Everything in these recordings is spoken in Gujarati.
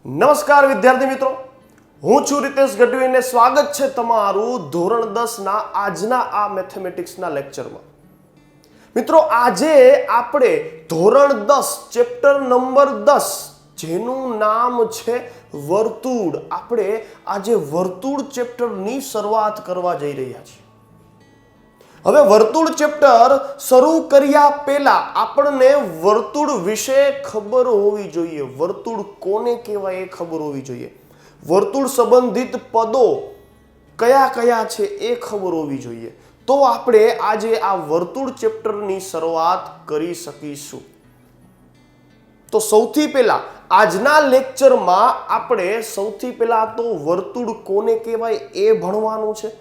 નમસ્કાર વિદ્યાર્થી મિત્રો, હું છું રીતેશ ગઢવી અને સ્વાગત છે તમારું ધોરણ 10 ના આજના આ મેથેમેટિક્સના લેક્ચરમાં। મિત્રો, આજે આપણે ધોરણ 10 ચેપ્ટર નંબર 10 જેનું નામ છે વર્તુળ, આપણે આજે વર્તુળ ચેપ્ટરની શરૂઆત કરવા જઈ રહ્યા છીએ। હવે વર્તુળ ચેપ્ટર શરૂ કર્યા પહેલા આપણને વર્તુળ વિશે ખબર હોવી જોઈએ। વર્તુળ કોને કહેવાય એ ખબર હોવી જોઈએ। વર્તુળ સંબંધિત પદો કયા કયા છે એ ખબર હોવી જોઈએ, તો આપણે આજે આ વર્તુળ ચેપ્ટરની શરૂઆત કરી શકીશું। તો સૌથી પહેલા આજના લેક્ચરમાં આપણે સૌથી પહેલા તો વર્તુળ કોને કહેવાય એ ભણવાનું છે।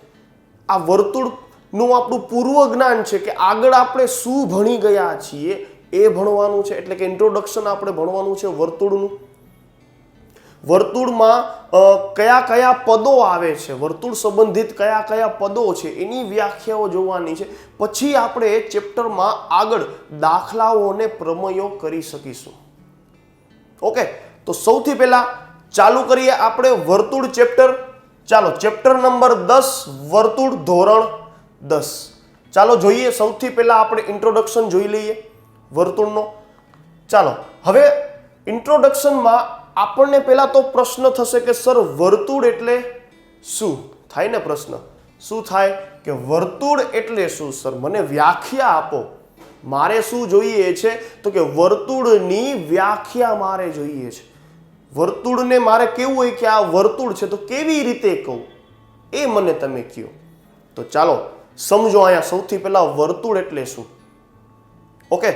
આ વર્તુળ નું આપણું પૂર્વ જ્ઞાન છે કે આગળ આપણે શું ભણી ગયા છીએ એ ભણવાનું છે, એટલે કે ઇન્ટ્રોડક્શન આપણે ભણવાનું છે વર્તુળનું। વર્તુળમાં કયા કયા પદો આવે છે, વર્તુળ સંબંધિત કયા કયા પદો છે એની વ્યાખ્યાઓ જોવાની છે, પછી આપણે ચેપ્ટરમાં આગળ દાખલાઓ અને પ્રમેયો કરી શકીશું। ઓકે, તો સૌથી પહેલા ચાલુ કરીએ આપણે વર્તુળ ચેપ્ટર। ચાલો, ચેપ્ટર નંબર 10 વર્તુળ ધોરણ 10 ચાલો જોઈએ। સૌથી પહેલા આપણે ઇન્ટ્રોડક્શન જોઈ લઈએ વર્તુળનો। ચાલો, હવે ઇન્ટ્રોડક્શનમાં આપણને પહેલા તો પ્રશ્ન થશે કે સર વર્તુળ એટલે શું થાય ને? પ્રશ્ન શું થાય કે વર્તુળ એટલે શું? સર મને વ્યાખ્યા આપો। મારે શું જોઈએ છે તો કે વર્તુળની વ્યાખ્યા મારે જોઈએ છે। વર્તુળને મારે કેવું હોય કે આ વર્તુળ છે, તો કેવી રીતે કહું એ મને તમે કહો। તો ચાલો સમજો, અહીંયા સૌથી પહેલા વર્તુળ એટલે શું। ઓકે,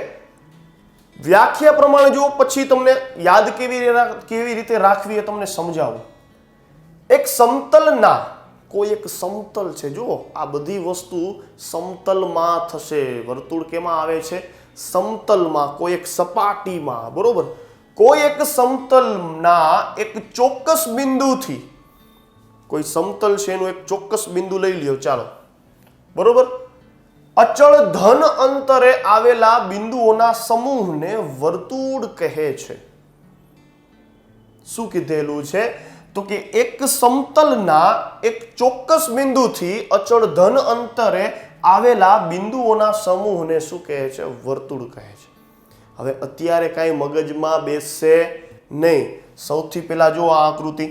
વ્યાખ્યા પ્રમાણે જુઓ, પછી તમને યાદ કેવી રીતે રાખવી એ તમને સમજાવું। એક સમતલના, કોઈ એક સમતલ છે, જુઓ આ બધી વસ્તુ સમતલમાં થશે। વર્તુળ કેમાં આવે છે? સમતલમાં, કોઈ એક સપાટીમાં, બરોબર। કોઈ એક સમતલના એક ચોક્કસ બિંદુથી, કોઈ સમતલ છે એનું એક ચોક્કસ બિંદુ લઈ લ્યો, ચાલો, બરોબર। અચળ ધન અંતરે આવેલા બિંદુઓના સમૂહને વર્તુળ કહે છે। શું કીધેલું છે તો કે એક સમતલના એક ચોક્કસ બિંદુથી અચળ ધન અંતરે આવેલા બિંદુઓના સમૂહને શું કહે છે? વર્તુળ કહે છે। હવે અત્યારે કાંઈ મગજમાં બેસશે નહીં। સૌથી પહેલા જો આ આકૃતિ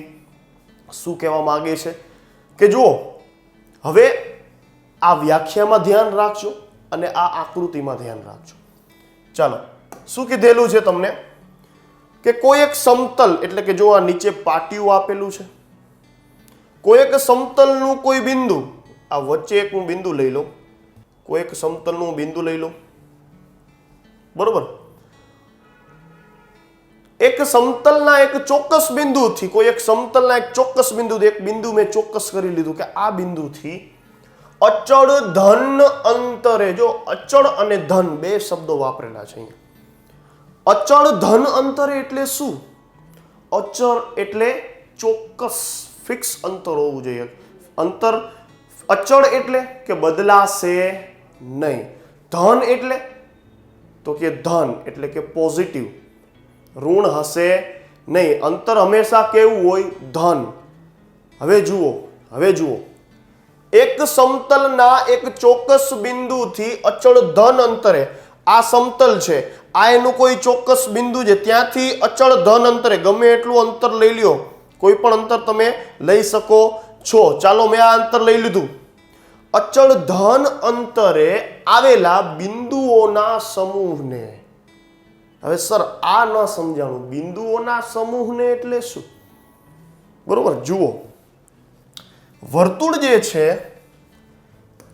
શું કહેવા માંગે છે કે જુઓ, હવે આ વ્યાખ્યામાં ધ્યાન રાખજો અને આ આકૃતિમાં ધ્યાન રાખજો। ચાલો, શું કીધેલું છે તમને કે કોઈ એક સમતલ, એટલે કે જો આ નીચે પાટિયું આપેલું છે, કોઈ એક સમતલનું કોઈ બિંદુ, આ વચ્ચે એક હું બિંદુ લઈ લઉં, કોઈ એક સમતલનું બિંદુ લઈ લઉં, બરોબર। એક સમતલના એક ચોક્કસ બિંદુથી, કોઈ એક સમતલના એક ચોક્કસ બિંદુથી, એક બિંદુ મેં ચોક્કસ કરી લીધું કે આ બિંદુથી અચળ ધન અંતરે, જો અચળ અને ધન બે શબ્દો વાપરેલા છે અહીંયા। અચળ ધન અંતરે એટલે શું? અચળ એટલે ચોક્કસ, ફિક્સ અંતર હોવું જોઈએ। અંતર અચળ એટલે કે બદલાશે નહીં। ધન એટલે તો કે ધન એટલે કે પોઝિટિવ, ઋણ હશે નહીં। અંતર હંમેશા કેવું હોય? ધન। હવે જુઓ, એક સમતલના એક ચોક્કસ બિંદુથી અચળ ધન અંતરે, આ સમતલ છે, આ એનું કોઈ ચોક્કસ બિંદુ છે, ત્યાંથી અચળ ધન અંતરે ગમે એટલું અંતર લઈ લ્યો, કોઈ પણ અંતર તમે લઈ શકો છો। ચાલો, મેં આ અંતર લઈ લીધું। અચળ ધન અંતરે આવેલા બિંદુઓના સમૂહને, હવે સર આ ન સમજાણું, બિંદુઓના સમૂહને એટલે શું? બરોબર, જુઓ, વર્તુળ જે છે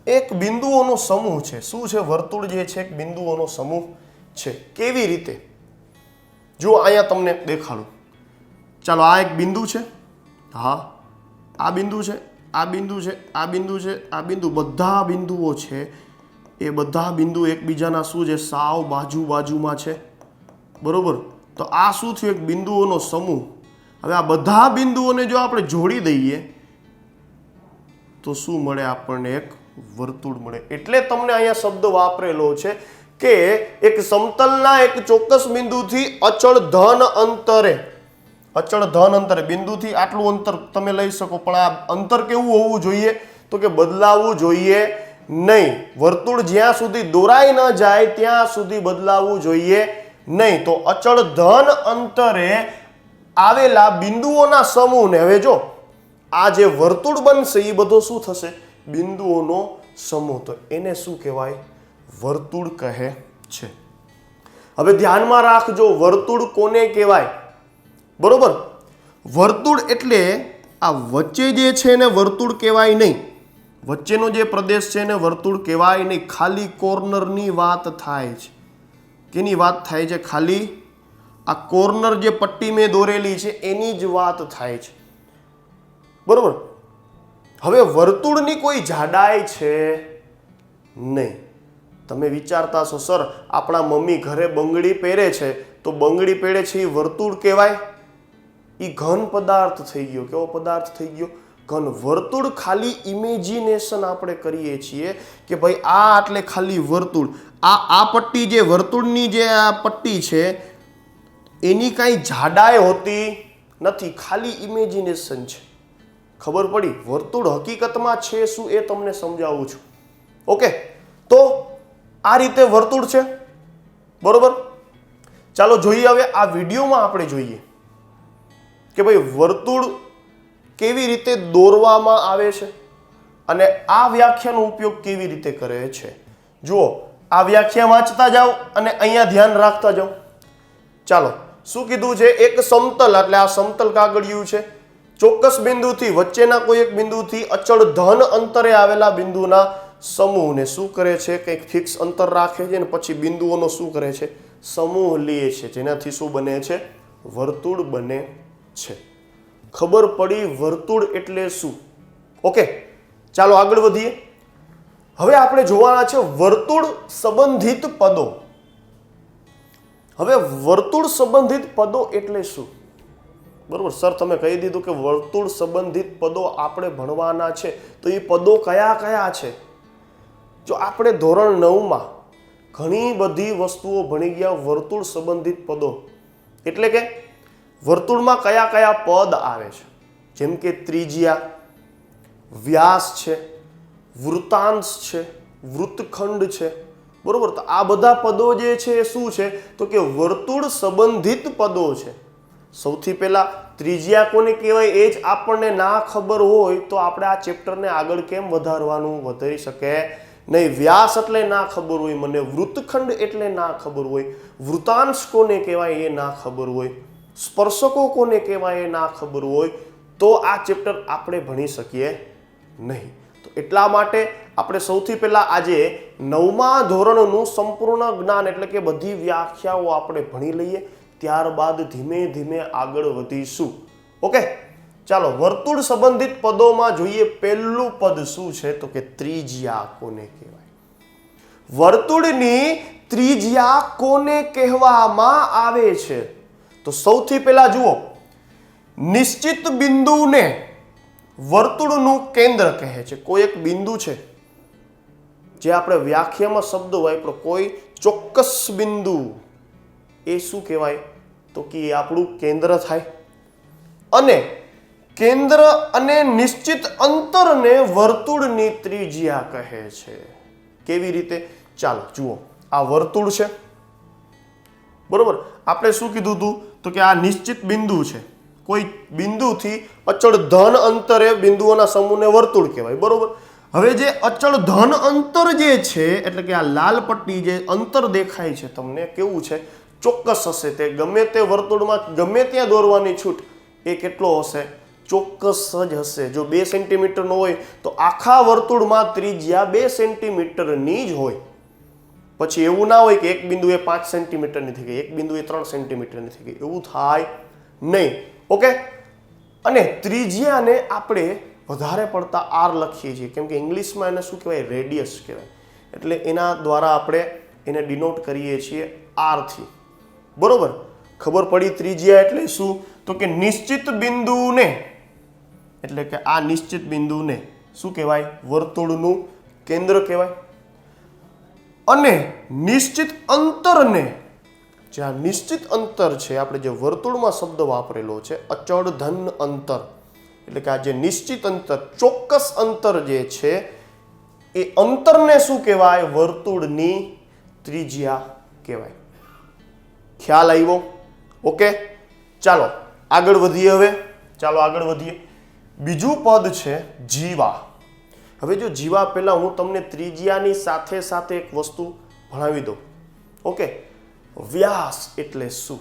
એક બિંદુઓનો સમૂહ છે। શું છે? વર્તુળ જે છે એક બિંદુઓનો સમૂહ છે। કેવી રીતે? જુઓ, અહીંયા તમને દેખાડું। ચાલો, આ એક બિંદુ છે, હા, આ બિંદુ છે, આ બિંદુ છે, આ બિંદુ છે, આ બિંદુ, બધા બિંદુઓ છે એ બધા બિંદુ એકબીજાના શું છે? સાવ બાજુમાં છે, બરોબર। તો આ શું થયું? એક બિંદુઓનો સમૂહ। હવે આ બધા બિંદુઓને જો આપણે જોડી દઈએ તો શું મળે આપણને? એક વર્તુળ મળે। એટલે તમને અહીંયા શબ્દ વાપરેલો છે કે એક સમતલના એક ચોક્કસ બિંદુથી અચળ ધન અંતરે અચળ ધન અંતરે બિંદુથી આટલું અંતર તમે લઈ શકો, પણ આ અંતર કેવું હોવું જોઈએ તો કે બદલાવવું જોઈએ નહીં. વર્તુળ જ્યાં સુધી દોરાઈ ન જાય ત્યાં સુધી બદલાવવું જોઈએ નહીં. તો અચળ ધન અંતરે આવેલા બિંદુઓના સમૂહને, હવે જો આ જે વર્તુળ બનશે એ બધો શું થશે? બિંદુઓનો સમૂહ. તો એને શું કહેવાય? વર્તુળ કહે છે. હવે ધ્યાનમાં રાખજો, વર્તુળ કોને કહેવાય? બરોબર, વર્તુળ એટલે આ વચ્ચે જે છે એને વર્તુળ કહેવાય નહીં. વચ્ચેનો જે પ્રદેશ છે એને વર્તુળ કહેવાય નહીં. ખાલી કોર્નરની વાત થાય છે. કેની વાત થાય છે? ખાલી આ કોર્નર જે પટ્ટી મેં દોરેલી છે એની જ વાત થાય છે. બરોબર. હવે વર્તુળની કોઈ જાડાઈ છે નહીં. તમે વિચારતા છો સર આપણા મમ્મી ઘરે બંગડી પહેરે છે તો બંગડી પહેરે છે એ વર્તુળ કહેવાય? એ ઘન પદાર્થ થઈ ગયો. કેવો પદાર્થ થઈ ગયો? ઘન. વર્તુળ ખાલી ઇમેજિનેશન આપણે કરીએ છીએ કે ભાઈ આ એટલે ખાલી વર્તુળ. આ પટ્ટી જે વર્તુળની જે આ પટ્ટી છે એની કાંઈ જાડાઈ હોતી નથી, ખાલી ઇમેજિનેશન છે. ખબર પડી? વર્તુળ હકીકતમાં છે શું એ તમને સમજાવું છું. ઓકે, તો આ રીતે વર્તુળ છે. બરોબર, ચાલો જોઈએ. હવે આ વિડીયોમાં આપણે જોઈએ કે ભાઈ વર્તુળ કેવી રીતે દોરવામાં આવે છે અને આ વ્યાખ્યાનો ઉપયોગ કેવી રીતે કરે છે. જુઓ, આ વ્યાખ્યા વાંચતા જાઓ અને અહીંયા ધ્યાન રાખતા જાઓ. ચાલો, શું કીધું છે? એક સમતલ, એટલે આ સમતલ કાગળિયું છે. ચોક્કસ બિંદુથી, વચ્ચેના કોઈ એક બિંદુથી અચળ ધન અંતરે આવેલા બિંદુના સમૂહને શું કરે છે? કંઈક ફિક્સ અંતર રાખે છે અને પછી બિંદુઓનો શું કરે છે? સમૂહ લે છે, જેનાથી શું બને છે? વર્તુળ બને છે. ખબર પડી વર્તુળ એટલે શું? ઓકે, ચાલો આગળ વધીએ. હવે આપણે જોવાના છે વર્તુળ સંબંધિત પદો. હવે વર્તુળ સંબંધિત પદો એટલે શું? બરોબર, સર તમે કહી દીધું કે વર્તુળ સંબંધિત પદો આપણે ભણવાના છે, તો એ પદો કયા કયા છે? જો આપણે ધોરણ 9માં ઘણી બધી વસ્તુઓ ભણી ગયા વર્તુળ સંબંધિત પદો, એટલે કે વર્તુળમાં કયા કયા પદ આવે છે, જેમ કે ત્રિજ્યા, વ્યાસ છે, વૃત્તાંશ છે, વૃત્તખંડ છે. બરોબર, તો આ બધા પદો જે છે એ શું છે તો કે વર્તુળ સંબંધિત પદો છે. સૌથી પહેલા ત્રિજ્યા કોને કહેવાય એ જ આપણને ના ખબર હોય તો આપણે આ ચેપ્ટરને આગળ કેમ વધારવાનું? વધારી શકે નહીં. વ્યાસ એટલે ના ખબર હોય મને, વૃત્તખંડ એટલે ના ખબર હોય, વૃત્તાંશ કોને કહેવાય એ ના ખબર હોય, સ્પર્શકો કોને કહેવાય એ ના ખબર હોય, તો આ ચેપ્ટર આપણે ભણી શકીએ નહીં. તો એટલા માટે આપણે સૌથી પહેલા આજે 9મા ધોરણનું સંપૂર્ણ જ્ઞાન એટલે કે બધી વ્યાખ્યાઓ આપણે ભણી લઈએ, ત્યારબાદ ધીમે ધીમે આગળ વધીશું. ઓકે, ચાલો વર્તુળ સંબંધિત પદોમાં જોઈએ. પહેલું પદ શું છે તો કે ત્રિજ્યા કોને કહેવાય? વર્તુળની ત્રિજ્યા કોને કહેવામાં આવે છે? તો સૌથી પહેલા જુઓ, નિશ્ચિત બિંદુને વર્તુળનું કેન્દ્ર કહે છે. કોઈ એક બિંદુ છે જે આપણે વ્યાખ્યામાં શબ્દ વાપરો, કોઈ ચોક્કસ બિંદુ, એ શું કહેવાય તો કે એ આપણું કેન્દ્ર થાય. અને કેન્દ્ર અને નિશ્ચિત અંતરને વર્તુળની ત્રિજ્યા કહે છે. કેવી રીતે? ચાલો જુઓ, આ વર્તુળ છે. બરોબર, આપણે શું કીધું હતું તો કે આ નિશ્ચિત બિંદુ છે. કોઈ બિંદુથી અચળ ધન અંતરે બિંદુઓના સમૂહને વર્તુળ કહેવાય. બરોબર, હવે જે અચળ ધન અંતર જે છે એટલે કે આ લાલ પટ્ટી જે અંતર દેખાય છે તમને, કેવું છે? ચોક્કસ હશે. તે ગમે તે વર્તુળમાં ગમે ત્યાં દોરવાની છૂટ. એ કેટલો હશે? ચોક્કસ જ હશે. જો 2 સેન્ટીમીટરનો હોય તો આખા વર્તુળમાં ત્રિજ્યા 2 સેન્ટીમીટરની જ હોય. પછી એવું ના હોય કે એક બિંદુએ 5 સેન્ટીમીટરની થઈ ગઈ, એક બિંદુએ 3 સેન્ટીમીટરની થઈ ગઈ, એવું થાય નહીં. ઓકે, અને ત્રિજ્યાને આપણે વધારે પડતા આર લખીએ છીએ કેમ કે ઇંગ્લિશમાં એને શું કહેવાય? રેડિયસ કહેવાય. એટલે એના દ્વારા આપણે એને ડિનોટ કરીએ છીએ આરથી. બરોબર, ખબર પડી? ત્રિજ્યા એટલે શું તો કે નિશ્ચિત બિંદુને, એટલે કે આ નિશ્ચિત બિંદુને શું કહેવાય? વર્તુળનું કેન્દ્ર કહેવાય. અને નિશ્ચિત અંતરને જે આ નિશ્ચિત અંતર છે, આપણે જે વર્તુળમાં શબ્દ વાપરેલો છે અચળ ધન અંતર, એટલે કે આ જે નિશ્ચિત અંતર, ચોક્કસ અંતર જે છે એ અંતરને શું કહેવાય? વર્તુળની ત્રિજ્યા કહેવાય. ખ્યાલ આવ્યો? ઓકે, ચાલો આગળ વધીએ. બીજું પદ છે જીવા. હવે જો જીવા પહેલા હું તમને ત્રિજ્યાની સાથે સાથે એક વસ્તુ ભણાવી દઉં. ઓકે, વ્યાસ એટલે શું?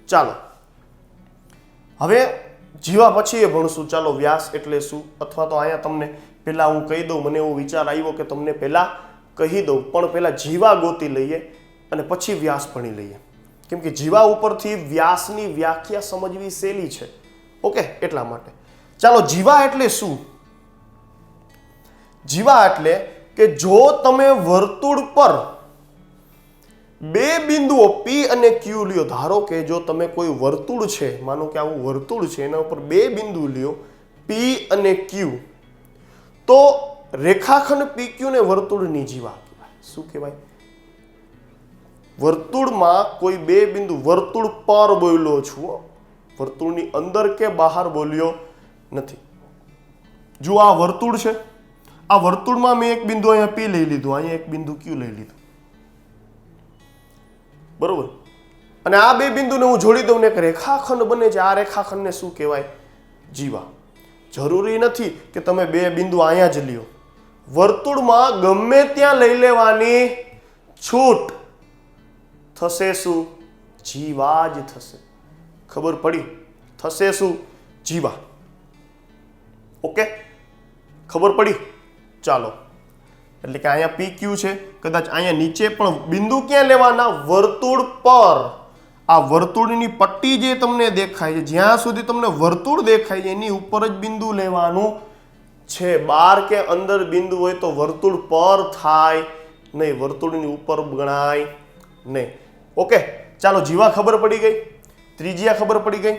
ચાલો હવે જીવા પછી એ ભણશું. ચાલો વ્યાસ એટલે શું, અથવા તો અહીંયા તમને પહેલા હું કહી દઉં. મને એવો વિચાર આવ્યો કે તમને પહેલા કહી દઉં, પણ પહેલા જીવા ગોતી લઈએ અને પછી વ્યાસ ભણી લઈએ, કેમ કે જીવા ઉપરથી વ્યાસની વ્યાખ્યા સમજવી સહેલી છે. ઓકે, એટલા માટે ચાલો જીવા એટલે શું? જીવા એટલે કે જો તમે વર્તુળ પર બે બિંદુઓ P અને Q લ્યો. ધારો કે જો તમે કોઈ વર્તુળ છે, માનો કે આવું વર્તુળ છે, એના ઉપર બે બિંદુ લ્યો P અને Q, તો રેખાખંડ PQ ને વર્તુળની જીવા કહેવાય. શું કહેવાય? વર્તુળમાં કોઈ બે બિંદુ, વર્તુળ પર બોલ્યો છું, વર્તુળની અંદર કે બહાર બોલ્યો નથી. જો આ વર્તુળ છે, આ વર્તુળમાં મેં એક બિંદુ અહીંયા P લઈ લીધું, અહીંયા એક બિંદુ Q લઈ લીધું, બરોબર, અને આ બે બિંદુને હું જોડી દઉં ને એક રેખાખંડ બને છે. આ રેખાખંડને શું કહેવાય? જીવા. જરૂરી નથી કે તમે બે બિંદુ અહીંયા જ લ્યો, વર્તુળમાં ગમે ત્યાં લઈ લેવાની છૂટ. થશે શું? જીવા જ થશે. ખબર પડી? થશે શું? જીવા. ઓકે, ખબર પડી? ચાલો, એટલે કે અહીંયા PQ છે, કદાચ અહીંયા નીચે પણ બિંદુ ક્યાં લેવાના? વર્તુળ પર. આ વર્તુળની પટ્ટી જે તમને દેખાય છે, જ્યાં સુધી તમને વર્તુળ દેખાય છે એની ઉપર જ બિંદુ લેવાનું છે. બહાર કે અંદર બિંદુ હોય તો વર્તુળ પર થાય નહીં, વર્તુળની ઉપર ગણાય નહીં. ઓકે, ચાલો જીવા ખબર પડી ગઈ, ત્રિજ્યા ખબર પડી ગઈ.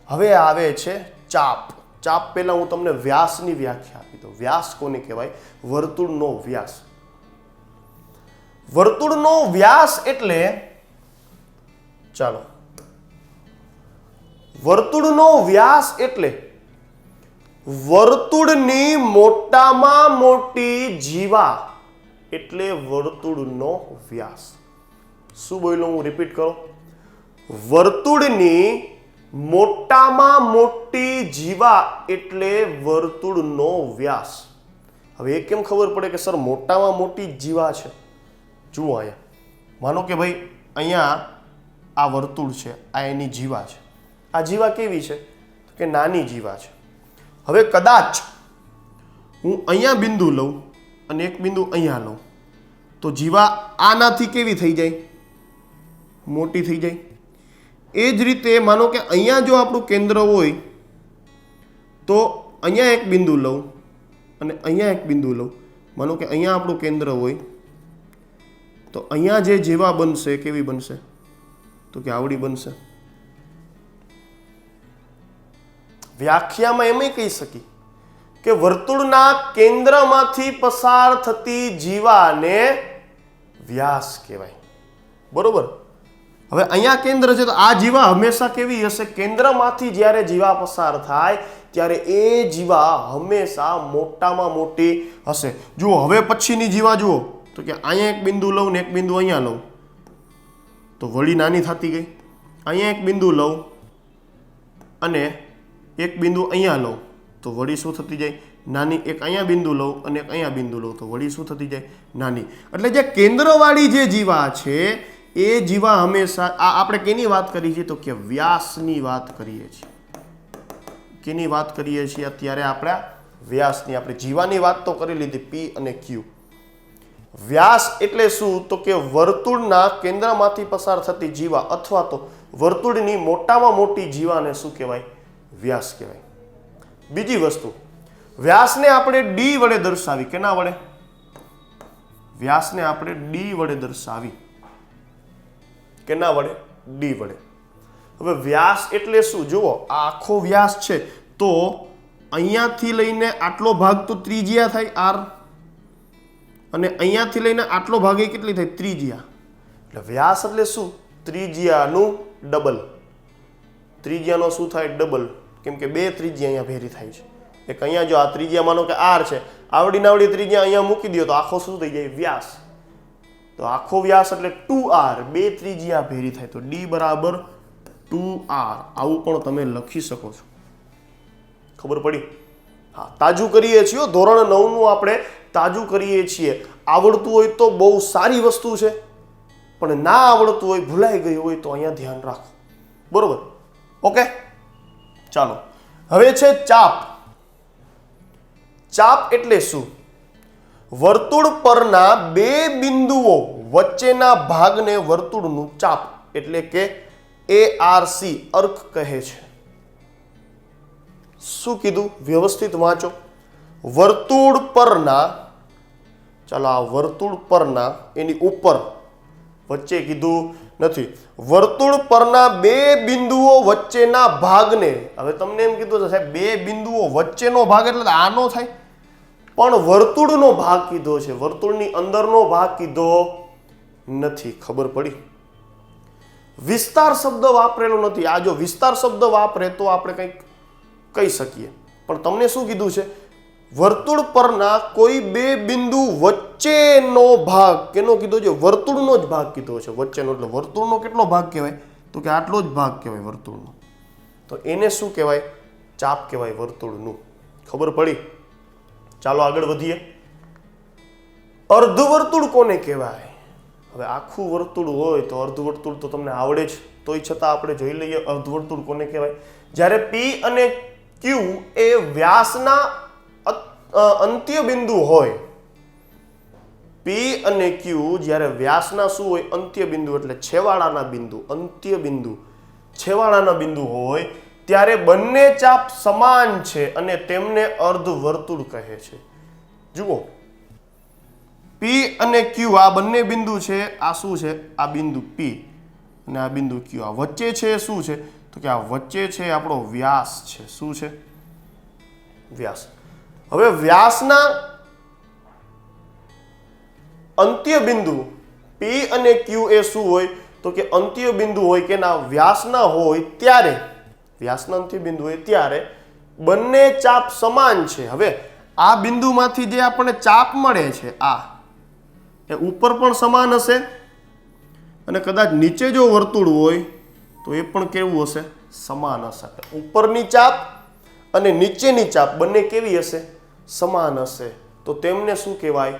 હવે આવે છે ચાપ. ચાપ પહેલા હું તમને વ્યાસની વ્યાખ્યા આપી દઉં. વ્યાસ કોને કહેવાય? વર્તુળનો વ્યાસ. વર્તુળનો વ્યાસ એટલે, ચાલો, વર્તુળનો વ્યાસ એટલે વર્તુળની મોટામાં મોટી જીવા એટલે વર્તુળનો વ્યાસ. શું બોલ્યો? હું રિપીટ કરું. વર્તુળની મોટામાં મોટી જીવા એટલે વર્તુળનો વ્યાસ. હવે એ કેમ ખબર પડે કે સર મોટામાં મોટી જીવા છે? જુઓ અહીંયા, માનો કે ભાઈ અહીંયા આ વર્તુળ છે, આ એની જીવા છે. આ જીવા કેવી છે? કે નાની જીવા છે. હવે કદાચ હું અહીંયા બિંદુ લઉં અને એક બિંદુ અહીંયા લઉં તો જીવા આનાથી કેવી થઈ જાય? મોટી થઈ જાય. એ જ રીતે માનો કે અહીંયા જો આપણું કેન્દ્ર હોય તો અહીંયા એક બિંદુ લઉં અને અહીંયા એક બિંદુ લઉં. માનો કે અહીંયા આપણું કેન્દ્ર હોય તો અહીંયા જે જીવા બનશે કેવી બનશે? તો કે આવડી બનશે. વ્યાખ્યામાં એમ કહી શકી કે વર્તુળના કેન્દ્રમાંથી પસાર થતી જીવાને વ્યાસ કહેવાય. બરોબર. હવે અહીંયા કેન્દ્ર છે તો આ જીવા હંમેશા કેવી હશે? કેન્દ્રમાંથી જ્યારે જીવા પસાર થાય ત્યારે એ જીવા હંમેશા મોટામાં મોટી હશે. જુઓ હવે પછીની જીવા જુઓ તો કે અહીંયા એક બિંદુ લઉં ને એક બિંદુ અહીંયા લઉં તો વળી નાની થતી ગઈ. અહીંયા એક બિંદુ લઉં અને એક બિંદુ અહીંયા લઉં તો વળી શું થતી જાય? નાની. એક અહીંયા બિંદુ લઉં અને એક અહીંયા બિંદુ લઉં તો વળી શું થતી જાય? નાની. એટલે જે કેન્દ્રવાળી જે જીવા છે એ જીવા હંમેશા, આ આપણે કેની વાત કરીએ છીએ? તો કે વ્યાસની વાત કરીએ છીએ. કેની વાત કરીએ છીએ અત્યારે? આપણે વ્યાસની. આપણે જીવાની વાત તો કરી લીધી, P અને Q. વ્યાસ એટલે શું? તો કે વર્તુળના કેન્દ્રમાંથી પસાર થતી જીવા અથવા તો વર્તુળની મોટામાં મોટી જીવાને શું કહેવાય? વ્યાસ કહેવાય. બીજી વસ્તુ, વ્યાસને આપણે D વડે દર્શાવી. કેના વડે? વ્યાસને આપણે D વડે દર્શાવી. કેના વડે? D વડે. હવે વ્યાસ એટલે શું? જુઓ, આ આખો વ્યાસ છે તો અહીંયાથી લઈને આટલો ભાગ તો ત્રિજ્યા થાય R, અને અહીંયાથી લઈને આટલો ભાગ એ કેટલી થાય? ત્રિજ્યા. એટલે વ્યાસ એટલે શું? ત્રિજ્યાનું ડબલ. ત્રિજ્યાનો શું થાય? ડબલ. કેમ કે બે ત્રિજ્યા અહીંયા ભેરી થાય છે. એક અહીંયા જો આ ત્રિજ્યા માનો કે આર છે, આવડી નાવડી ત્રિજ્યા અહીંયા મૂકી દો તો આખો શું થઈ જાય? વ્યાસ. તો આખો વ્યાસ એટલે 2r, બે ત્રિજ્યા ભેરી થાય તો d બરાબર 2r. આવું પણ તમે લખી શકો છો. ખબર પડી? હા, તાજું કરીએ છીએ ધોરણ 9 નું આપણે તાજું કરીએ છીએ. આવડતું હોય તો બહુ સારી વસ્તુ છે, પણ ના આવડતું હોય, ભૂલાઈ ગયું હોય તો અહીંયા ધ્યાન રાખો. બરોબર? ઓકે, ચાલો. હવે છે ચાપ. ચાપ એટલે શું? વર્તુળ પરના બે બિંદુઓ વચ્ચેના ભાગને વર્તુળનું ચાપ એટલે કે ARC અર્ક કહે છે. શું કીધું? વ્યવસ્થિત વાંચો. વર્તુળ પરના, ચાલો આ વર્તુળ પરના, એની ઉપર, વચ્ચે કીધું નથી. વર્તુળ પરના બે બિંદુઓ વચ્ચેના ભાગને, હવે તમને એમ કીધું સાહેબ બે બિંદુઓ વચ્ચેનો ભાગ એટલે આનો થાય, પણ વર્તુળનો ભાગ કીધો છે, વર્તુળની અંદરનો ભાગ કીધો નથી. ખબર પડી? વિસ્તાર શબ્દ વાપરેલો નથી. આ જો વિસ્તાર શબ્દ વાપરે તો આપણે કંઈક કહી શકીએ, પણ તમને શું કીધું છે? વર્તુળ પરના કોઈ બે બિંદુ વચ્ચેનો ભાગ કેનો કીધો છે? વર્તુળનો જ ભાગ કીધો છે. વચ્ચેનો એટલે વર્તુળનો કેટલો ભાગ કહેવાય? તો કે આટલો જ ભાગ કહેવાય વર્તુળનો. તો એને શું કહેવાય? ચાપ કહેવાય વર્તુળનું. ખબર પડી? ચાલો આગળ વધીએ. અર્ધવર્તુળ કોને કહેવાય? હવે આખું વર્તુળ હોય તો અર્ધવર્તુળ તો તમને આવડે જ, તોય છતાં આપણે જોઈ લઈએ અર્ધવર્તુળ કોને કહેવાય. જ્યારે P અને Q એ વ્યાસના અંત્ય બિંદુ હોય, P અને Q જ્યારે વ્યાસના શું હોય? અંત્ય બિંદુ એટલે છેવાડાના બિંદુ, અંત્ય બિંદુ, છેવાડાના બિંદુ હોય ત્યારે બંને ચાપ સમાન છે અને તેમને અર્ધવર્તુળ કહે છે. જુઓ, P અને Q આ બંને બિંદુ છે. આ શું છે? આ બિંદુ P અને આ બિંદુ Q. આ વચ્ચે છે શું છે? તો કે આ વચ્ચે છે આપણો વ્યાસ છે. શું છે? વ્યાસ. હવે વ્યાસના અંત્ય બિંદુ P અને Q એ શું હોય? તો કે અંત્ય બિંદુ હોય કે ના વ્યાસના હોય ત્યારે, વ્યાસના અંત્ય બિંદુ હોય ત્યારે બંને ચાપ સમાન છે. હવે આ બિંદુમાંથી જે આપણને ચાપ મળે છે આ એ ઉપર પણ સમાન હશે અને કદાચ નીચે જો વર્તુળ હોય તો એ પણ કેવું હશે? સમાન હશે. ઉપરની ચાપ અને નીચેની ચાપ બંને કેવી હશે? સમાન હશે. તો તેમને શું કહેવાય?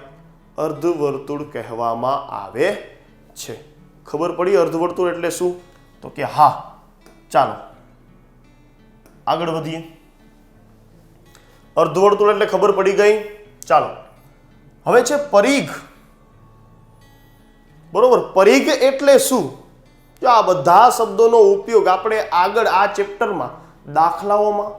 અર્ધવર્તુળ કહેવામાં આવે છે. ખબર પડી અર્ધવર્તુળ એટલે શું? તો કે હા. ચાલો આગળ વધીએ. અર્ધવર્તુળ એટલે ખબર પડી ગઈ. ચાલો હવે છે પરિઘ. બરોબર? પરિઘ એટલે શું? જો આ બધા શબ્દોનો ઉપયોગ આપણે આગળ આ ચેપ્ટરમાં દાખલાઓમાં,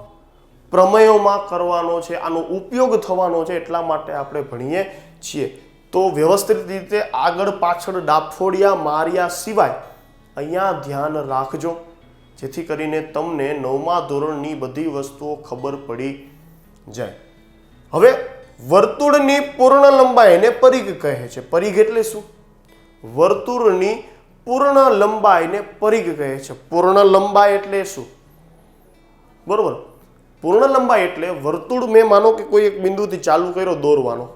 પ્રમેયોમાં કરવાનો છે. આનો ઉપયોગ થવાનો છે, એટલા માટે આપણે ભણીએ છીએ. તો વ્યવસ્થિત રીતે આગળ પાછળ ડાફોડિયા માર્યા સિવાય અહીંયા ધ્યાન રાખજો, જેથી કરીને તમને 9મા ધોરણની બધી વસ્તુઓ ખબર પડી જાય. હવે વર્તુળની પૂર્ણ લંબાઈને પરિઘ કહે છે. પરિઘ એટલે શું? વર્તુળની પૂર્ણ લંબાઈને પરિઘ કહે છે. પૂર્ણ લંબાઈ એટલે શું? બરોબર? પૂર્ણ લંબાઈ એટલે વર્તુળ મેં માનો કે કોઈ એક બિંદુથી ચાલુ કર્યો દોરવાનો,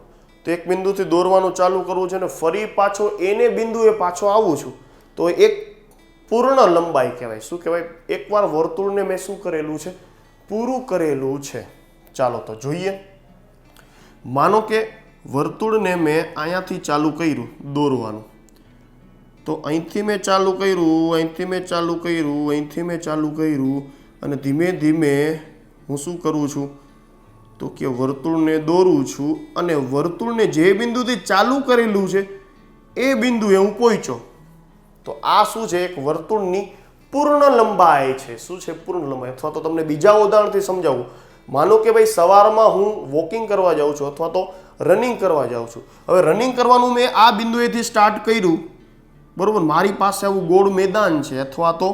તો એક બિંદુથી દોરવાનું ચાલુ કરવું છે અને ફરી પાછો એને બિંદુએ પાછો આવું છું, તો એક પૂર્ણ લંબાઈ કહેવાય. શું કહેવાય? એકવાર વર્તુળને મેં શું કરેલું છે? પૂરું કરેલું છે. ચાલો તો જોઈએ. માનો કે વર્તુળને મેં અહીંયાથી ચાલુ કર્યું દોરવાનું, તો અહીંથી મેં ચાલુ કર્યું, અહીંથી મેં ચાલુ કર્યું, અહીંથી મેં ચાલુ કર્યું અને ધીમે ધીમે હું શું કરું છું? તો કે વર્તુળને દોરું છું અને વર્તુળને જે બિંદુથી ચાલુ કરેલું છે એ બિંદુએ હું પહોંચ્યો. તો આ શું છે? એક વર્તુળની પૂર્ણ લંબાઈ છે. શું છે? પૂર્ણ લંબાઈ. અથવા તો તમને બીજા ઉદાહરણથી સમજાવું. માનો કે ભાઈ સવારમાં હું વોકિંગ કરવા જાઉં છું અથવા તો રનિંગ કરવા જાઉં છું. હવે રનિંગ કરવાનું મેં આ બિંદુએથી સ્ટાર્ટ કર્યું, બરોબર? મારી પાસે આવું ગોળ મેદાન છે અથવા તો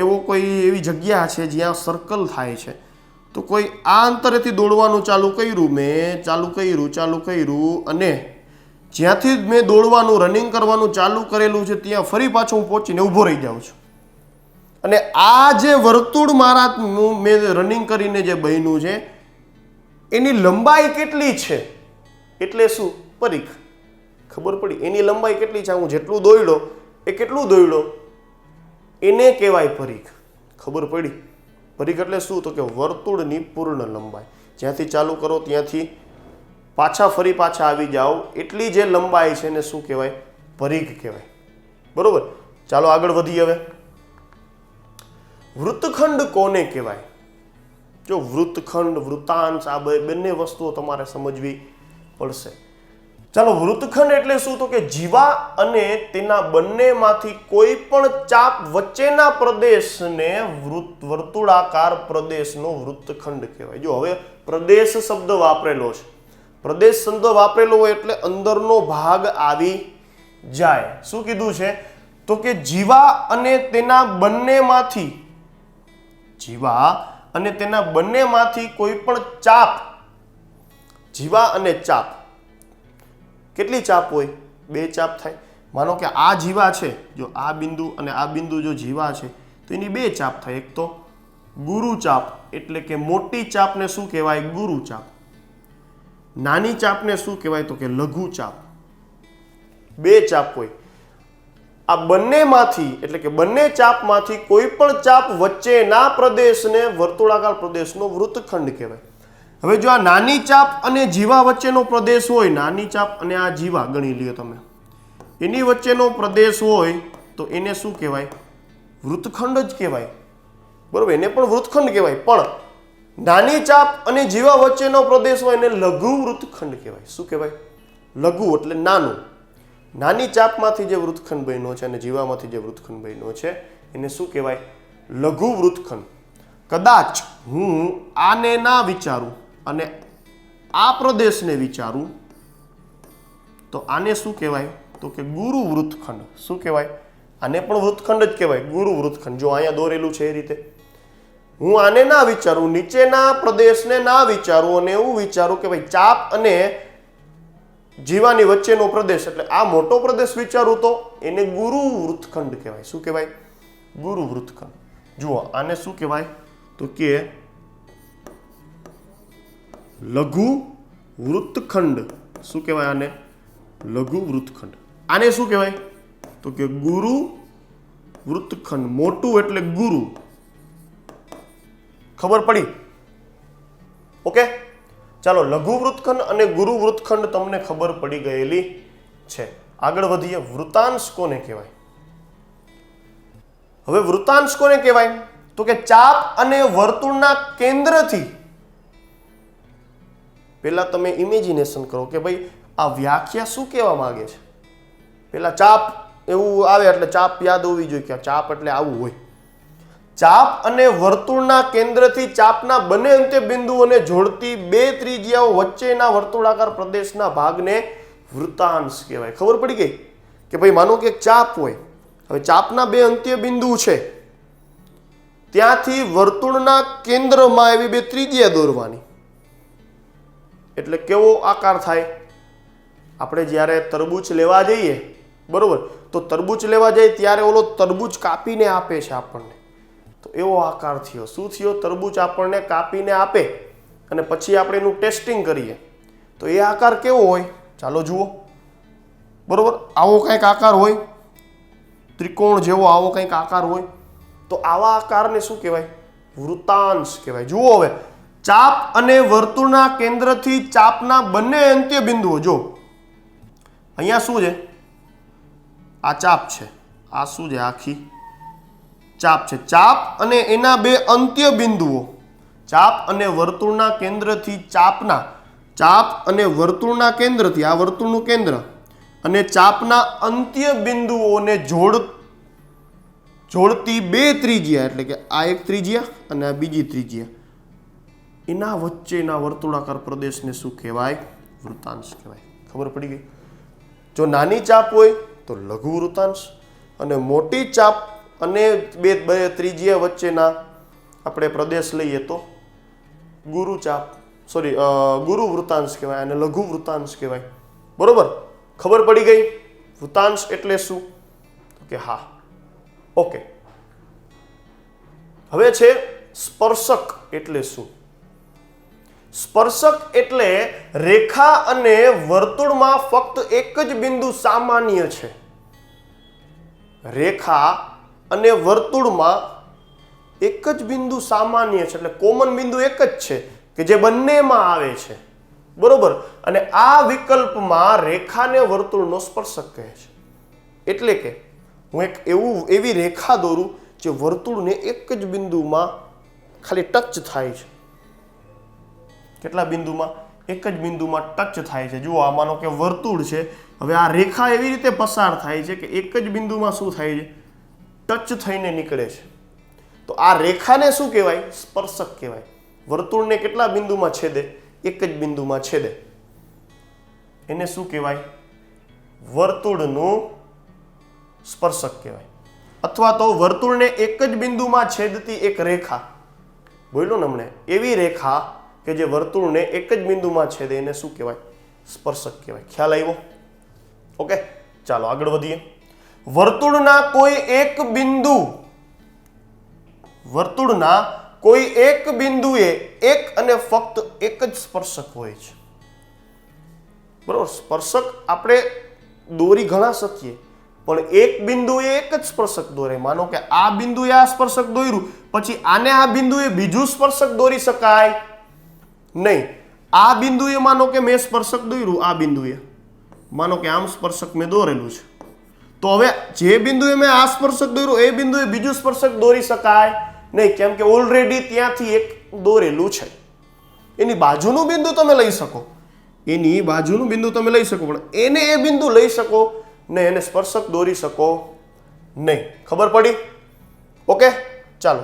એવો કોઈ એવી જગ્યા છે જ્યાં સર્કલ થાય છે, તો કોઈ આ અંતરેથી દોડવાનું ચાલુ કર્યું મેં, ચાલુ કર્યું અને જ્યાંથી મેં દોડવાનું રનિંગ કરવાનું ચાલુ કરેલું છે ત્યાં ફરી પાછો હું પહોંચીને ઊભો રહી જાઉં છું. અને આ જે વર્તુળ મારા મેં રનિંગ કરીને જે બન્યું છે એની લંબાઈ કેટલી છે એટલે શું? પરિઘ. ખબર પડી? એની લંબાઈ કેટલી છે, હું જેટલું દોડ્યો એ કેટલું દોડ્યો એને કહેવાય પરિઘ. ખબર પડી? પરિઘ એટલે શું? તો કે વર્તુળની પૂર્ણ લંબાઈ. જ્યાંથી ચાલુ કરો ત્યાંથી ફરી પાછા આવી જાઓ એટલી જે લંબાઈ છે એને શું કહેવાય? પરિઘ કહેવાય. બરોબર. ચાલો આગળ વધીએ. હવે વૃત્તખંડ કોને કહેવાય? જો વૃત્તખંડ, વૃત્તાંશ, આ બંને વસ્તુઓ તમારે સમજવી પડશે. ચાલો, વૃત્તખંડ એટલે શું? તો કે જીવા અને તેના બંનેમાંથી કોઈ પણ ચાપ વચ્ચેના પ્રદેશને વર્તુળાકાર પ્રદેશનો વૃત્તખંડ કહેવાય. જો હવે પ્રદેશ શબ્દ વાપરેલો છે. પ્રદેશ શબ્દ વાપરેલો હોય એટલે અંદરનો ભાગ આવી જાય. શું કીધું છે? તો કે જીવા અને તેના બંનેમાંથી કોઈ પણ ચાપ, જીવા અને ચાપ, કેટલી ચાપ હોય? 2 ચાપ થાય. માનો કે આ જીવા છે, જો આ બિંદુ અને આ બિંદુ જો જીવા છે તો એની 2 ચાપ થાય. એક તો ગુરુ ચાપ એટલે કે મોટી ચાપને શું કહેવાય? ગુરુ ચાપ. નાની ચાપને શું કહેવાય? તો કે લઘુ ચાપ. 2 ચાપ હોય. આ બંનેમાંથી એટલે કે બંને ચાપમાંથી કોઈ પણ ચાપ વચ્ચેના પ્રદેશને વર્તુળાકાર પ્રદેશનો વૃત્તખંડ કહેવાય. હવે જો આ નાની ચાપ અને જીવા વચ્ચેનો પ્રદેશ હોય, નાની ચાપ અને આ જીવા ગણી લ્યો તમે, એની વચ્ચેનો પ્રદેશ હોય તો એને શું કહેવાય? વૃત્તખંડ જ કહેવાય. બરોબર, એને પણ વૃત્તખંડ કહેવાય. પણ નાની ચાપ અને જીવા વચ્ચેનો પ્રદેશ હોય એને લઘુ વૃત્તખંડ કહેવાય. શું કહેવાય? લઘુ એટલે નાનું. નાની ચાપમાંથી જે વૃત્તખંડ બન્યો છે અને જીવામાંથી જે વૃત્તખંડ બન્યો છે એને શું કહેવાય? લઘુ વૃત્તખંડ. કદાચ હું આને ના વિચારું અને આ પ્રદેશને વિચારું તો આને શું કહેવાય? તો કે ગુરુ વૃત્તખંડ. શું કહેવાય? આને પણ વૃત્તખંડ જ કહેવાય, ગુરુ વૃત્તખંડ. જો અહીંયા દોરેલું છે એ રીતે હું આને ના વિચારું, નીચેના પ્રદેશને ના વિચારું અને એવું વિચારું કે ભાઈ ચાપ અને જીવાની વચ્ચેનો પ્રદેશ એટલે આ મોટો પ્રદેશ વિચારું તો એને ગુરુ વૃત્તખંડ કહેવાય. શું કહેવાય? ગુરુ વૃત્તખંડ. જુઓ આને શું કહેવાય? તો કે લઘુ વૃત્તખંડ. શું કહેવાય આને? લઘુ વૃત્તખંડ. આને શું કહેવાય? તો કે ગુરુ વૃત્તખંડ. મોટું એટલે ગુરુ. ખબર પડી? ઓકે, ચાલો, લઘુ વૃત્તખંડ અને ગુરુ વૃત્તખંડ તમને ખબર પડી ગયેલી છે. આગળ વધીએ. વૃત્તાંશ કોને કહેવાય? હવે વૃત્તાંશ કોને કહેવાય? તો કે ચાપ અને વર્તુળના કેન્દ્રથી, પેલા તમે ઇમેજિનેશન કરો કે ભાઈ આ વ્યાખ્યા શું કહેવા માંગે છે. પેલા ચાપ એવું આવે એટલે ચાપ યાદ હોવી જોઈએ કે ચાપ એટલે આવું હોય. ચાપ અને વર્તુળના કેન્દ્રથી ચાપના બંને અંત્ય બિંદુઓને જોડતી 2 ત્રિજ્યાઓ વચ્ચેના વર્તુળાકાર પ્રદેશના ભાગને વૃત્તાંશ કહેવાય. ખબર પડી ગઈ? કે ભાઈ માનો કે ચાપ હોય, હવે ચાપના 2 અંત્ય બિંદુ છે, ત્યાંથી વર્તુળના કેન્દ્રમાં એવી 2 ત્રિજ્યા દોરવાની એટલે કેવો આકાર થાય? આપણે જ્યારે તરબૂચ લેવા જઈએ, બરોબર, તો તરબૂચ લેવા જઈએ ત્યારે ઓલો તરબૂચ કાપીને આપે છે આપણને, તો એવો આકાર થયો. શું થયો? તરબૂચ આપણને કાપીને આપે અને પછી આપણે એનું ટેસ્ટિંગ કરીએ તો એ આકાર કેવો હોય? ચાલો જુઓ. બરોબર, આવો કંઈક આકાર હોય, ત્રિકોણ જેવો આવો કંઈક આકાર હોય. તો આવા આકારને શું કહેવાય? વૃત્તાંશ કહેવાય. જુઓ હવે, ચાપ અને વર્તુળના કેન્દ્રથી ચાપના બંને અંત્ય બિંદુઓ, જો અહીંયા શું છે? આ ચાપ છે, આ શું છે? આખી ચાપ છે. ચાપ અને એના 2 અંત્ય બિંદુઓ, ચાપ અને વર્તુળના કેન્દ્રથી ચાપ અને વર્તુળના કેન્દ્રથી, આ વર્તુળનું કેન્દ્ર અને ચાપના અંત્ય બિંદુઓને જોડતી 2 ત્રિજ્યા એટલે કે આ એક ત્રિજ્યા અને આ બીજી ત્રિજ્યા, એના વચ્ચેના વર્તુળાકાર પ્રદેશને શું કહેવાય? વૃત્તાંશ કહેવાય. ખબર પડી ગઈ? જો નાની ચાપ હોય તો લઘુ વૃત્તાંશ અને મોટી ચાપ અને 2 ત્રિજ્યા વચ્ચેના આપણે પ્રદેશ લઈએ તો ગુરુ વૃત્તાંશ કહેવાય અને લઘુ વૃત્તાંશ કહેવાય. બરોબર, ખબર પડી ગઈ? વૃતાંશ એટલે શું? કે હા. ઓકે, હવે છે સ્પર્શક એટલે શું? સ્પર્શક એટલે રેખા અને વર્તુળમાં ફક્ત એક જ બિંદુ સામાન્ય છે. રેખા અને વર્તુળમાં એક જ બિંદુ સામાન્ય છે, એટલે કોમન બિંદુ એક જ છે કે જે બંનેમાં આવે છે, બરોબર. અને આ વિકલ્પમાં રેખાને વર્તુળનો સ્પર્શક કહે છે. એટલે કે હું એક એવી રેખા દોરું જે વર્તુળને એક જ બિંદુમાં ખાલી ટચ થાય છે. કેટલા બિંદુમાં? એક જ બિંદુમાં ટચ થાય છે. જુઓ, આ માનો કે વર્તુળ છે. હવે આ રેખા એવી રીતે પસાર થાય છે કે એક જ બિંદુમાં શું થાય છે? ટચ થઈને નીકળે છે. તો આ રેખાને શું કહેવાય? સ્પર્શક કહેવાય. વર્તુળને કેટલા બિંદુમાં છેદે? એક જ બિંદુમાં છેદે. એને શું કહેવાય? વર્તુળનું સ્પર્શક કહેવાય. અથવા તો વર્તુળને એક જ બિંદુમાં છેદતી એક રેખા, બોલ્યો ને હમણે, એવી રેખા કે જે વર્તુળને એક જ બિંદુમાં છેદે એને શું કહેવાય? સ્પર્શક કહેવાય. ખ્યાલ આવ્યો? ઓકે, ચાલો આગળ વધીએ. વર્તુળના કોઈ એક બિંદુએ એક અને ફક્ત એક જ સ્પર્શક હોય છે, બરોબર. સ્પર્શક આપણે દોરી ઘણા શકીએ, પણ એક બિંદુએ એક જ સ્પર્શક દોરે. માનો કે આ બિંદુએ આ સ્પર્શક દોર્યું, પછી આને આ બિંદુએ બીજું સ્પર્શક દોરી શકાય નહીં. આ બિંદુએ માનો કે મેં સ્પર્શક દોર્યું, આ બિંદુએ માનો કે આમ સ્પર્શક મેં દોરેલું છે, તો હવે જે બિંદુએ મેં આ સ્પર્શક દોર્યું એ બિંદુએ બીજું સ્પર્શક દોરી શકાય નહીં, કેમ કે ઓલરેડી ત્યાંથી એક દોરેલું છે. એની બાજુનું બિંદુ તમે લઈ શકો, પણ એને એ બિંદુ લઈ શકો નહીં, એને સ્પર્શક દોરી શકો નહીં. ખબર પડી? ઓકે, ચાલો.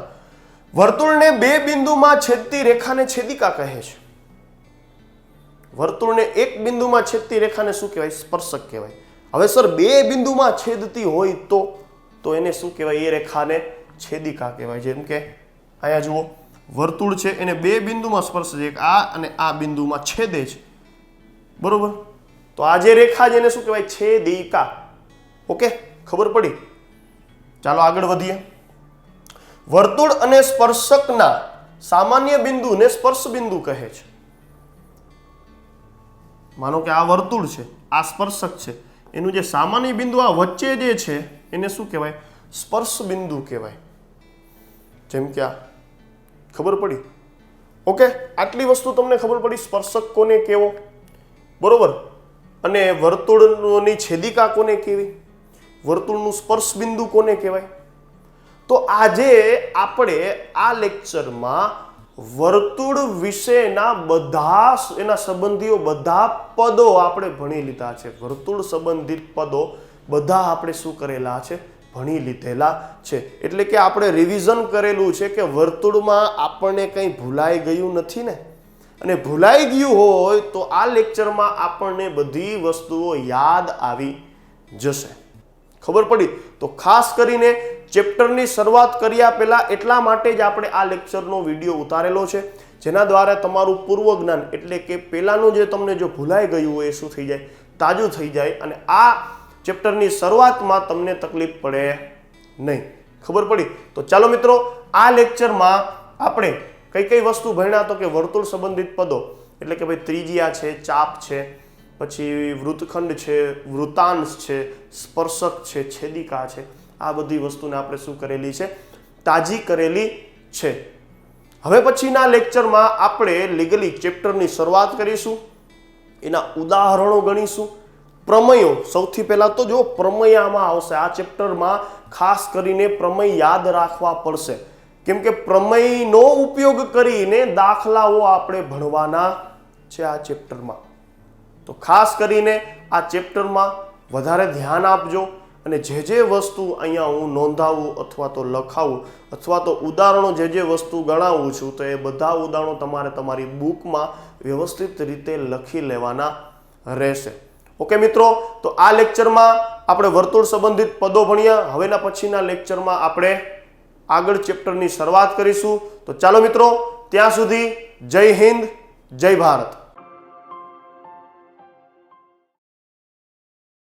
વર્તુળને બે બિંદુમાં છેદતી રેખાને છેદિકા કહે છે. વર્તુળને એક બિંદુમાં છેદતી રેખાને શું કહેવાય? સ્પર્શક કહેવાય. હવે સર, બે બિંદુમાં છેદતી હોય તો એને શું કહેવાય? એ રેખાને છેદિકા કહેવાય. જેમ કે અહીંયા જુઓ, વર્તુળ છે, એને બે બિંદુમાં સ્પર્શે છે, આ અને આ બિંદુમાં છેદે છે, બરોબર. તો આ જે રેખા છે એને શું કહેવાય? છેદિકા. ઓકે, ખબર પડી? ચાલો આગળ વધીએ. વર્તુળ અને સ્પર્શકના સામાન્ય બિંદુને સ્પર્શ બિંદુ કહે છે. માનો કે આ વર્તુળ છે, આ સ્પર્શક છે, એનું જે સામાન્ય બિંદુ આ વચ્ચે જે છે એને શું કહેવાય? સ્પર્શ બિંદુ કહેવાય. જેમ કે આ, ખબર પડી? ઓકે, આટલી વસ્તુ તમને ખબર પડી. સ્પર્શક કોને કેવો, બરોબર, અને વર્તુળની છેદિકા કોને કેવી, વર્તુળનું સ્પર્શ બિંદુ કોને કહેવાય. તો આજે આપણે આ લેક્ચરમાં વર્તુળ વિશેના બધા એના સંબંધીઓ બધા પદો આપણે ભણી લીધા છે. વર્તુળ સંબંધિત પદો બધા આપણે શું કરેલા છે? ભણી લીધેલા છે. એટલે કે આપણે રિવિઝન કરેલું છે કે વર્તુળમાં આપણને કંઈ ભૂલાઈ ગયું નથી ને. અને ભૂલાઈ ગયું હોય તો આ લેક્ચરમાં આપણને બધી વસ્તુઓ યાદ આવી જશે. ખબર પડી? તો ખાસ કરીને ચેપ્ટરની શરૂઆત કર્યા પહેલા એટલા માટે જ આપણે આ લેક્ચરનો વિડીયો ઉતારેલો છે, જેના દ્વારા તમારું પૂર્વ જ્ઞાન એટલે કે પહેલાનું જે તમને જો ભૂલાઈ ગયું હોય એ શું થઈ જાય? તાજું થઈ જાય, અને આ ચેપ્ટરની શરૂઆતમાં તમને તકલીફ પડે નહીં. ખબર પડી? તો ચાલો મિત્રો, આ લેક્ચરમાં આપણે કઈ કઈ વસ્તુ ભણ્યા તો કે વર્તુળ સંબંધિત પદો એટલે કે ભાઈ ત્રિજ્યા છે, ચાપ છે, પછી વૃત્તખંડ છે, વૃતાંશ છે, સ્પર્શક છે, છેદિકા છે. આ બધી વસ્તુને આપણે શું કરેલી છે? તાજી કરેલી છે. હવે પછીના લેક્ચરમાં આપણે લીગલી ચેપ્ટરની શરૂઆત કરીશું, એના ઉદાહરણો ગણીશું, પ્રમેયો. સૌથી પહેલા તો જો પ્રમેયમાં આવશે. આ ચેપ્ટરમાં ખાસ કરીને પ્રમેય યાદ રાખવા પડશે, કેમ કે પ્રમેયનો ઉપયોગ કરીને દાખલાઓ આપણે ભણવાના છે આ ચેપ્ટરમાં. તો ખાસ કરીને આ ચેપ્ટરમાં વધારે ધ્યાન આપજો, અને જે વસ્તુ અહીંયા હું નોંધાવું અથવા તો લખાવું અથવા તો ઉદાહરણો જે વસ્તુ ગણાવું છું તો એ બધા ઉદાહરણો તમારે તમારી બુકમાં વ્યવસ્થિત રીતે લખી લેવાના રહેશે. ઓકે મિત્રો, તો આ લેક્ચરમાં આપણે વર્તુળ સંબંધિત પદો ભણ્યા. હવેના પછીના લેક્ચરમાં આપણે આગળ ચેપ્ટરની શરૂઆત કરીશું. તો ચાલો મિત્રો, ત્યાં સુધી જય હિન્દ, જય ભારત.